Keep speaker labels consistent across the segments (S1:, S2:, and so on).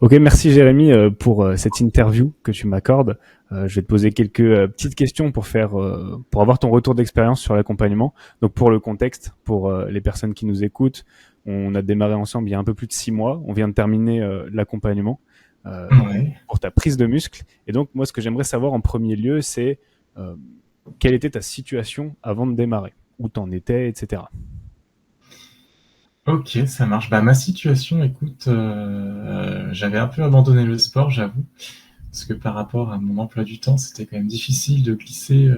S1: Ok, merci Jérémy pour cette interview que tu m'accordes. Je vais te poser quelques petites questions pour avoir ton retour d'expérience sur l'accompagnement. Donc pour le contexte, pour les personnes qui nous écoutent, on a démarré ensemble il y a un peu plus de 6 mois. On vient de terminer l'accompagnement euh,
S2: Ouais.
S1: pour ta prise de muscle. Et donc moi, ce que j'aimerais savoir en premier lieu, c'est euh, quelle était ta situation avant de démarrer, où t'en étais, etc.
S2: Ok, ça marche. Bah, ma situation, écoute, j'avais un peu abandonné le sport, j'avoue, parce que par rapport à mon emploi du temps, c'était quand même difficile de glisser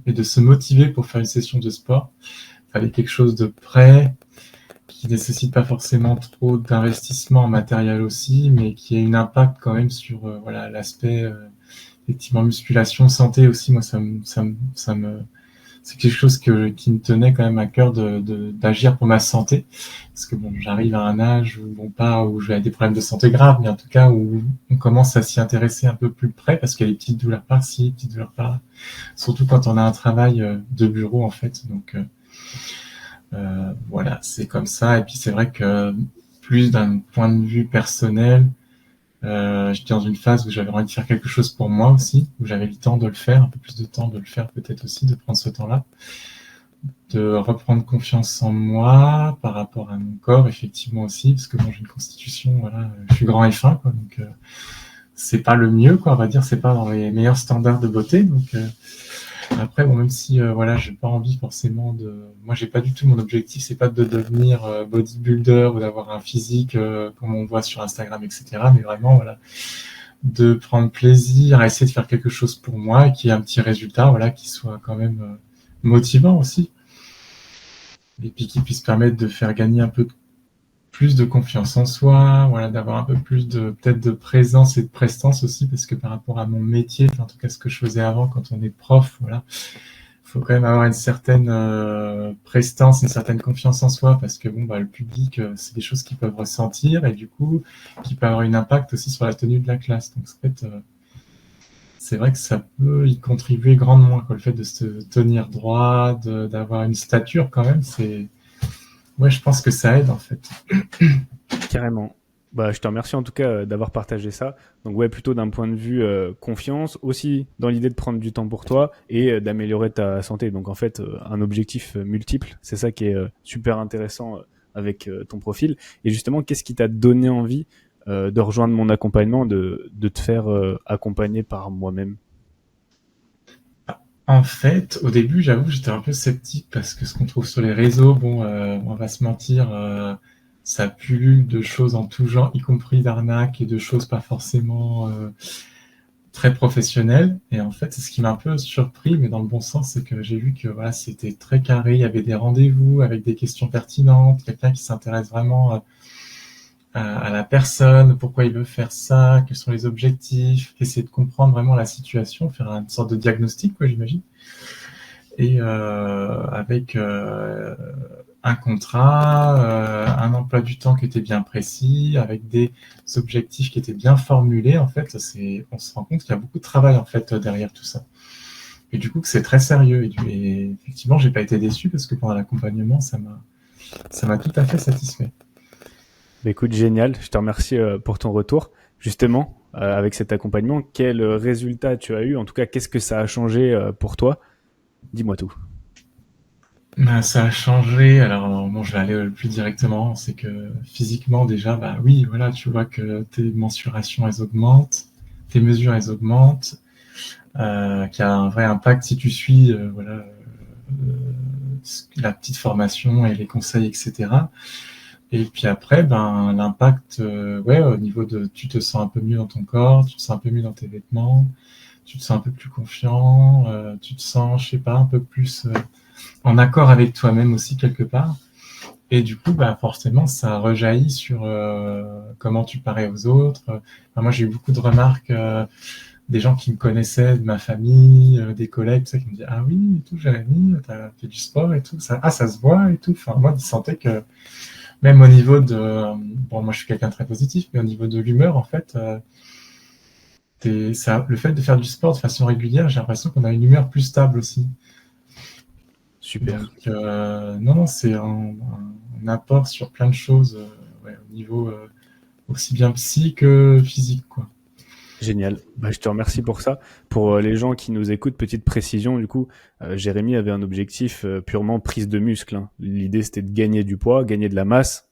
S2: et de se motiver pour faire une session de sport. Il fallait quelque chose de prêt, qui nécessite pas forcément trop d'investissement en matériel aussi, mais qui ait un impact quand même sur voilà l'aspect effectivement musculation, santé aussi. Moi, c'est quelque chose qui me tenait quand même à cœur d'agir pour ma santé. Parce que bon, j'arrive à un âge où, bon, pas où j'ai des problèmes de santé graves, mais en tout cas où on commence à s'y intéresser un peu plus près parce qu'il y a des petites douleurs par-ci, des petites douleurs par-là. Surtout quand on a un travail de bureau, en fait. Donc, voilà, c'est comme ça. Et puis, c'est vrai que plus d'un point de vue personnel, j'étais dans une phase où j'avais envie de faire quelque chose pour moi aussi, où j'avais le temps de le faire, un peu plus de temps de le faire peut-être aussi, de prendre ce temps-là, de reprendre confiance en moi par rapport à mon corps, effectivement aussi, parce que bon, j'ai une constitution, voilà, je suis grand et fin, quoi, donc c'est pas le mieux, quoi, on va dire, c'est pas dans les meilleurs standards de beauté, donc après, bon, même si voilà, j'ai pas envie forcément moi, j'ai pas du tout mon objectif, c'est pas de devenir bodybuilder ou d'avoir un physique comme on voit sur Instagram, etc. Mais vraiment, voilà, de prendre plaisir à essayer de faire quelque chose pour moi et qui ait un petit résultat, voilà, qui soit quand même motivant aussi, et puis qui puisse permettre de faire gagner un peu plus de confiance en soi, voilà, d'avoir un peu plus de peut-être de présence et de prestance aussi, parce que par rapport à mon métier, enfin, en tout cas ce que je faisais avant quand on est prof, voilà, faut quand même avoir une certaine prestance, une certaine confiance en soi, parce que bon, bah, le public, c'est des choses qu'ils peuvent ressentir et du coup, qui peuvent avoir un impact aussi sur la tenue de la classe. Donc, en fait, c'est vrai que ça peut y contribuer grandement, quoi, le fait de se tenir droit, d'avoir une stature quand même, ouais, je pense que ça aide en fait.
S1: Carrément. Bah, je te remercie en tout cas d'avoir partagé ça. Donc ouais, plutôt d'un point de vue confiance, aussi dans l'idée de prendre du temps pour toi et d'améliorer ta santé. Donc en fait, un objectif multiple, c'est ça qui est super intéressant avec ton profil. Et justement, qu'est-ce qui t'a donné envie de rejoindre mon accompagnement, de te faire accompagner par moi-même?
S2: En fait, au début, j'avoue, j'étais un peu sceptique parce que ce qu'on trouve sur les réseaux, bon, on va se mentir, ça pullule de choses en tout genre, y compris d'arnaques et de choses pas forcément très professionnelles. Et en fait, c'est ce qui m'a un peu surpris, mais dans le bon sens, c'est que j'ai vu que voilà, c'était très carré, il y avait des rendez-vous avec des questions pertinentes, quelqu'un qui s'intéresse vraiment à la personne, pourquoi il veut faire ça, quels sont les objectifs, essayer de comprendre vraiment la situation, faire une sorte de diagnostic, quoi, j'imagine. Et avec un contrat, un emploi du temps qui était bien précis, avec des objectifs qui étaient bien formulés, en fait, on se rend compte qu'il y a beaucoup de travail en fait derrière tout ça. Et du coup, que c'est très sérieux. Et effectivement, j'ai pas été déçu parce que pendant l'accompagnement, ça m'a tout à fait satisfait.
S1: Bah, écoute, génial. Je te remercie pour ton retour. Justement, avec cet accompagnement, quel résultat tu as eu? En tout cas, qu'est-ce que ça a changé pour toi? Dis-moi tout.
S2: Ben, ça a changé. Alors, bon, je vais aller le plus directement. C'est que physiquement, déjà, bah oui, voilà, tu vois que tes mensurations, elles augmentent, tes mesures, elles augmentent, qui a un vrai impact si tu suis, voilà, la petite formation et les conseils, etc. Et puis après, ben, l'impact, ouais, au niveau tu te sens un peu mieux dans ton corps, tu te sens un peu mieux dans tes vêtements, tu te sens un peu plus confiant, tu te sens, je sais pas, un peu plus en accord avec toi-même aussi quelque part. Et du coup, bah, forcément, ça rejaillit sur comment tu parais aux autres. Enfin, moi, j'ai eu beaucoup de remarques des gens qui me connaissaient, de ma famille, des collègues, tout ça, qui me disaient ah oui, et tout, Jérémy, t'as fait du sport et tout, ça se voit et tout. Enfin, moi, je sentais que même au niveau de, bon, moi, je suis quelqu'un de très positif, mais au niveau de l'humeur, en fait, le fait de faire du sport de façon régulière, j'ai l'impression qu'on a une humeur plus stable aussi.
S1: Super.
S2: Donc, non, non, c'est un apport sur plein de choses, ouais, au niveau aussi bien psy que physique, quoi.
S1: Génial. Bah, je te remercie pour ça. Pour les gens qui nous écoutent, petite précision, du coup, Jérémy avait un objectif purement prise de muscle, hein. L'idée, c'était de gagner du poids, gagner de la masse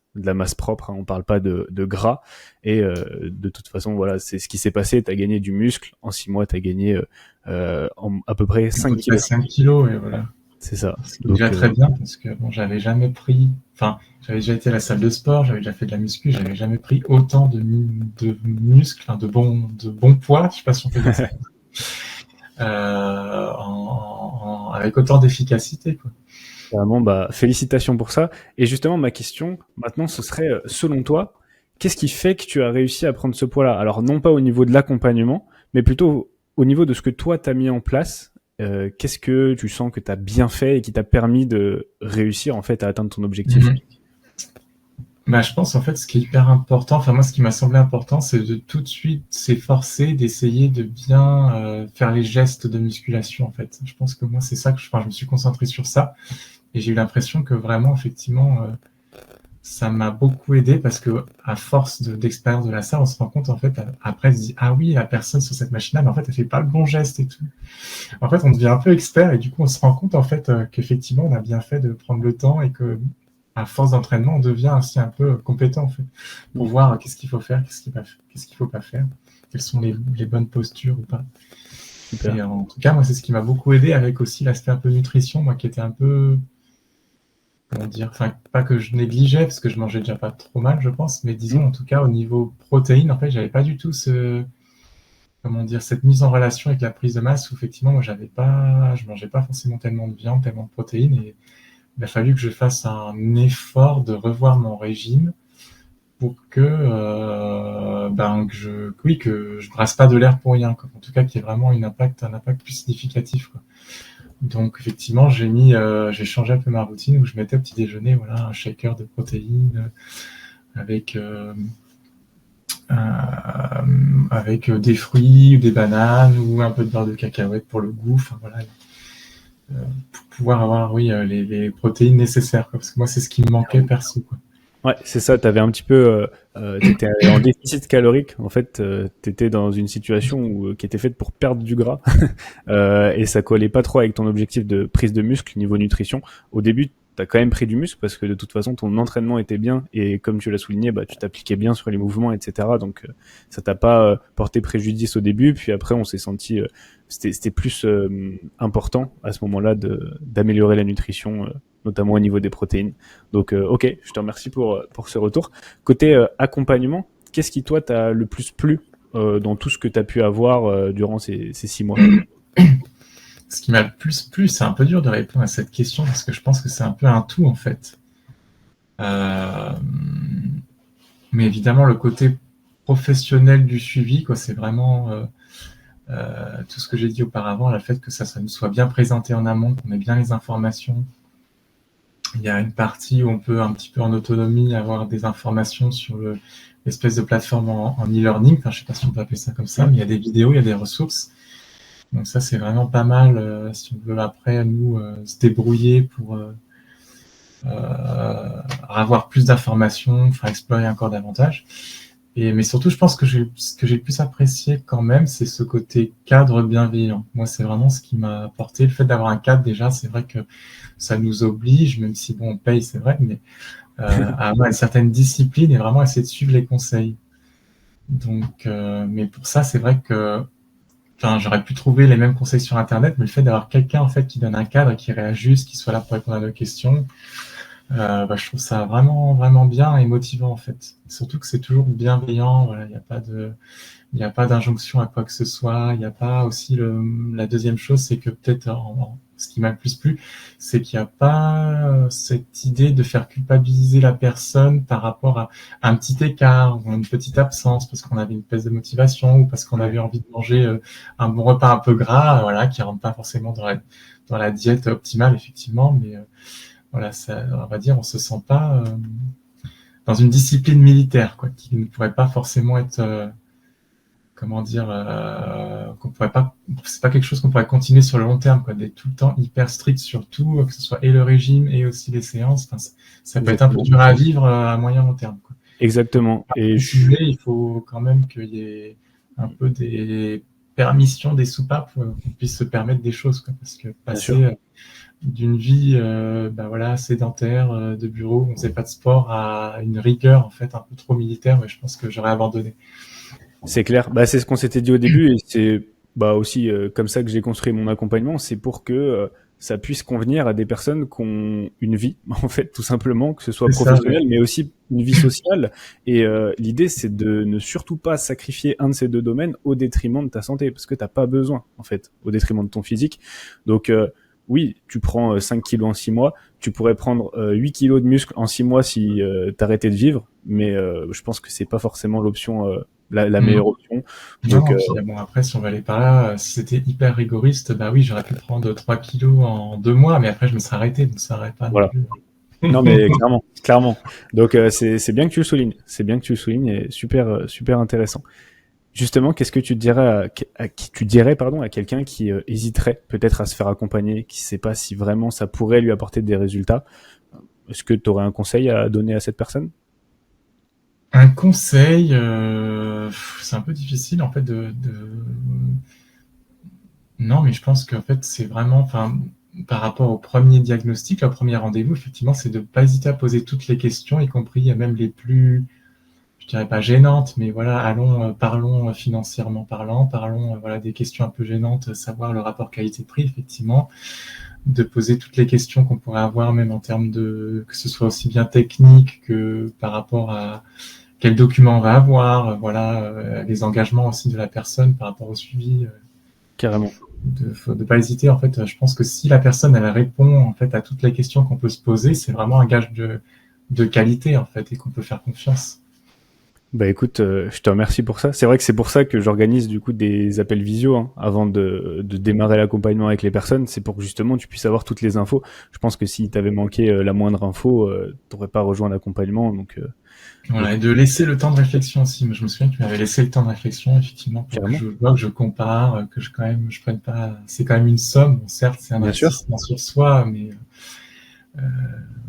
S1: propre, hein. On parle pas de gras. Et de toute façon, voilà, c'est ce qui s'est passé. Tu as gagné du muscle. En 6 mois, tu as gagné à peu près 5
S2: À peu près
S1: kilos.
S2: 5 kilos, et voilà.
S1: C'est ça.
S2: Ce qui est déjà
S1: Donc,
S2: très bien, parce que bon, j'avais jamais pris, enfin, j'avais déjà été à la salle de sport, j'avais déjà fait de la muscu, j'avais jamais pris autant de muscles, enfin, de bons poids, je sais pas si on peut dire ça, avec autant d'efficacité, quoi.
S1: vraiment, bah, félicitations pour ça. Et justement, ma question, maintenant, ce serait, selon toi, qu'est-ce qui fait que tu as réussi à prendre ce poids-là? Alors, non pas au niveau de l'accompagnement, mais plutôt au niveau de ce que toi, t'as mis en place. Qu'est-ce que tu sens que t'as bien fait et qui t'a permis de réussir, en fait, à atteindre ton objectif?
S2: Mhm. Bah, je pense, en fait, ce qui est hyper important, enfin, moi, ce qui m'a semblé important, c'est de tout de suite s'efforcer d'essayer de bien faire les gestes de musculation, en fait. Je pense que moi, c'est ça que je me suis concentré sur ça. Et j'ai eu l'impression que vraiment, effectivement, ça m'a beaucoup aidé parce que à force d'expérience de la salle, on se rend compte, en fait, après, on se dit, ah oui, la personne sur cette machine-là, mais en fait, elle fait pas le bon geste et tout. En fait, on devient un peu expert et du coup, on se rend compte, en fait, qu'effectivement, on a bien fait de prendre le temps et que, à force d'entraînement, on devient aussi un peu compétent, en fait, pour voir qu'est-ce qu'il faut faire, qu'est-ce qu'il faut pas faire, quelles sont les bonnes postures ou pas.
S1: Super.
S2: Et en tout cas, moi, c'est ce qui m'a beaucoup aidé avec aussi l'aspect un peu nutrition, moi, qui était un peu, comment dire, enfin, pas que je négligeais, parce que je mangeais déjà pas trop mal, je pense, mais disons, en tout cas, au niveau protéines, en fait, j'avais pas du tout comment dire, cette mise en relation avec la prise de masse où, effectivement, moi, je mangeais pas forcément tellement de viande, tellement de protéines, et il a fallu que je fasse un effort de revoir mon régime pour que je brasse pas de l'air pour rien, quoi. En tout cas, qu'il y ait vraiment un impact plus significatif, quoi. Donc effectivement, j'ai changé un peu ma routine où je mettais au petit déjeuner, voilà, un shaker de protéines avec des fruits ou des bananes ou un peu de beurre de cacahuète pour le goût, enfin voilà, pour pouvoir avoir, oui, les protéines nécessaires, quoi, parce que moi c'est ce qui me manquait perso, quoi.
S1: Ouais, c'est ça. T'avais un petit peu, t'étais en déficit calorique. En fait, t'étais dans une situation qui était faite pour perdre du gras, et ça collait pas trop avec ton objectif de prise de muscle niveau nutrition. Au début, t'as quand même pris du muscle parce que de toute façon, ton entraînement était bien et comme tu l'as souligné, bah, tu t'appliquais bien sur les mouvements, etc. Donc, ça t'a pas porté préjudice au début. Puis après, on s'est senti, c'était plus important à ce moment-là d'améliorer la nutrition, notamment au niveau des protéines. Donc, ok, je te remercie pour ce retour. Côté accompagnement, qu'est-ce qui toi t'a le plus plu dans tout ce que t'as pu avoir durant ces 6 mois?
S2: Ce qui m'a le plus plu, c'est un peu dur de répondre à cette question parce que je pense que c'est un peu un tout, en fait. Euh, mais évidemment, le côté professionnel du suivi, quoi, c'est vraiment tout ce que j'ai dit auparavant, le fait que ça nous soit bien présenté en amont, qu'on ait bien les informations. Il y a une partie où on peut un petit peu en autonomie avoir des informations sur l'espèce de plateforme en e-learning. Enfin, je sais pas si on peut appeler ça comme ça, mais il y a des vidéos, il y a des ressources. Donc ça, c'est vraiment pas mal si on veut après, nous, se débrouiller pour avoir plus d'informations, enfin explorer encore davantage. Mais surtout, je pense que ce que j'ai le plus apprécié quand même, c'est ce côté cadre bienveillant. Moi, c'est vraiment ce qui m'a apporté. Le fait d'avoir un cadre, déjà, c'est vrai que ça nous oblige, même si bon, on paye, c'est vrai, mais à avoir une certaine discipline et vraiment essayer de suivre les conseils. Donc, mais pour ça, c'est vrai que j'aurais pu trouver les mêmes conseils sur Internet, mais le fait d'avoir quelqu'un en fait qui donne un cadre, qui réajuste, qui soit là pour répondre à nos questions, je trouve ça vraiment vraiment bien et motivant en fait. Surtout que c'est toujours bienveillant. Voilà, il y a pas d'injonction à quoi que ce soit. Il n'y a pas aussi la deuxième chose, c'est que peut-être ce qui m'a le plus plu, c'est qu'il n'y a pas cette idée de faire culpabiliser la personne par rapport à un petit écart ou une petite absence parce qu'on avait une baisse de motivation ou parce qu'on avait envie de manger un bon repas un peu gras, voilà, qui rentre pas forcément dans la diète optimale effectivement, mais voilà, ça, on va dire, on se sent pas dans une discipline militaire, quoi, qui ne pourrait pas forcément être comment dire, qu'on pourrait pas, c'est pas quelque chose qu'on pourrait continuer sur le long terme, quoi, d'être tout le temps hyper strict sur tout, que ce soit et le régime et aussi les séances. Enfin, ça peut être un peu dur à vivre à moyen long terme, quoi.
S1: Exactement. Et
S2: Il faut quand même qu'il y ait un peu des permissions, des soupapes pour qu'on puisse se permettre des choses, quoi. Parce que
S1: bien sûr.
S2: passer d'une vie voilà, sédentaire de bureau, on faisait pas de sport, à une rigueur en fait un peu trop militaire, mais je pense que j'aurais abandonné.
S1: C'est clair. Bah, c'est ce qu'on s'était dit au début et c'est bah aussi comme ça que j'ai construit mon accompagnement. C'est pour que ça puisse convenir à des personnes qui ont une vie, en fait, tout simplement, que ce soit
S2: C'est ça, ouais.
S1: professionnelle, mais aussi une vie sociale. Et l'idée, c'est de ne surtout pas sacrifier un de ces deux domaines au détriment de ta santé, parce que t'as pas besoin, en fait, au détriment de ton physique. Donc oui, tu prends 5 kilos en 6 mois, tu pourrais prendre 8 kilos de muscle en 6 mois si t'arrêtais de vivre, mais je pense que c'est pas forcément l'option la
S2: Mm.
S1: meilleure option.
S2: Non,
S1: Donc,
S2: non, puis bon, après, si on va aller par là, si c'était hyper rigoriste, bah oui, j'aurais pu prendre 3 kilos en 2 mois, mais après, je me serais arrêté, donc ça n'aurait pas non
S1: voilà.
S2: plus.
S1: Non, mais clairement, clairement. Donc, c'est bien que tu le soulignes. C'est bien que tu le soulignes et super, super intéressant. Justement, qu'est-ce que tu dirais à qui tu dirais, pardon, à quelqu'un qui hésiterait peut-être à se faire accompagner, qui sait pas si vraiment ça pourrait lui apporter des résultats? Est-ce que tu aurais un conseil à donner à cette personne?
S2: Un conseil, c'est un peu difficile en fait Non, mais je pense qu'en fait, c'est vraiment, enfin, par rapport au premier diagnostic, le premier rendez-vous, effectivement, c'est de ne pas hésiter à poser toutes les questions, y compris même les plus, je dirais pas gênantes, mais voilà, parlons financièrement parlant, parlons voilà des questions un peu gênantes, savoir le rapport qualité-prix, effectivement, de poser toutes les questions qu'on pourrait avoir, même en termes de, que ce soit aussi bien technique que par rapport à quel document on va avoir, voilà, les engagements aussi de la personne par rapport au suivi.
S1: Carrément.
S2: De pas hésiter. En fait, je pense que si la personne elle répond en fait à toutes les questions qu'on peut se poser, c'est vraiment un gage de qualité en fait et qu'on peut faire confiance.
S1: Bah écoute, je te remercie pour ça. C'est vrai que c'est pour ça que j'organise du coup des appels visio hein, avant de démarrer l'accompagnement avec les personnes. C'est pour que justement tu puisses avoir toutes les infos. Je pense que si t'avais manqué la moindre info, t'aurais pas rejoint l'accompagnement. Donc
S2: Voilà, et de laisser le temps de réflexion aussi. Je me souviens que tu m'avais laissé le temps de réflexion, effectivement, pour que
S1: carrément,
S2: je vois, que je compare, que je quand même, je prenne pas. C'est quand même une somme. Bon, certes, c'est un
S1: bien sûr.
S2: investissement sur soi, mais euh,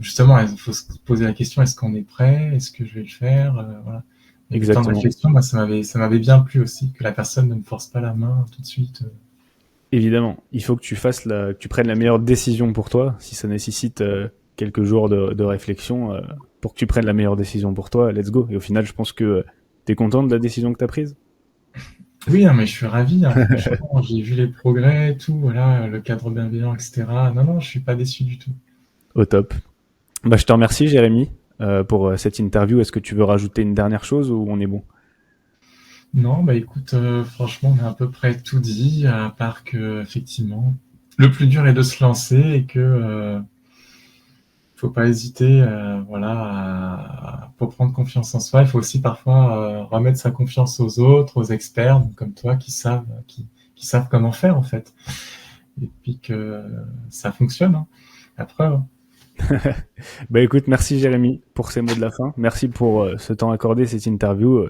S2: justement, il faut se poser la question est-ce qu'on est prêt? Est-ce que je vais le faire? Voilà. Et le temps de
S1: Exactement.
S2: réflexion, moi, ça m'avait bien plu aussi que la personne ne me force pas la main tout de suite.
S1: Évidemment, il faut que que tu prennes la meilleure décision pour toi. Si ça nécessite quelques jours de réflexion pour que tu prennes la meilleure décision pour toi, let's go. Et au final, je pense que t'es content de la décision que t'as prise.
S2: Oui, non, mais je suis ravi, hein, franchement, j'ai vu les progrès, tout, voilà, le cadre bienveillant, etc. Non, non, je suis pas déçu du tout.
S1: Au top. Bah, je te remercie, Jérémy, pour cette interview. Est-ce que tu veux rajouter une dernière chose ou on est bon?
S2: Non, bah écoute, franchement, on a à peu près tout dit, à part que, effectivement, le plus dur est de se lancer et que faut pas hésiter, voilà, pour prendre confiance en soi. Il faut aussi parfois remettre sa confiance aux autres, aux experts, donc comme toi, qui savent comment faire en fait, et puis que ça fonctionne. Hein. La preuve.
S1: Bah écoute, merci Jérémy pour ces mots de la fin. Merci pour ce temps accordé, cette interview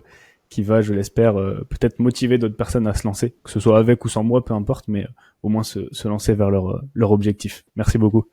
S1: qui va, je l'espère, peut-être motiver d'autres personnes à se lancer, que ce soit avec ou sans moi, peu importe, mais au moins se lancer vers leur objectif. Merci beaucoup.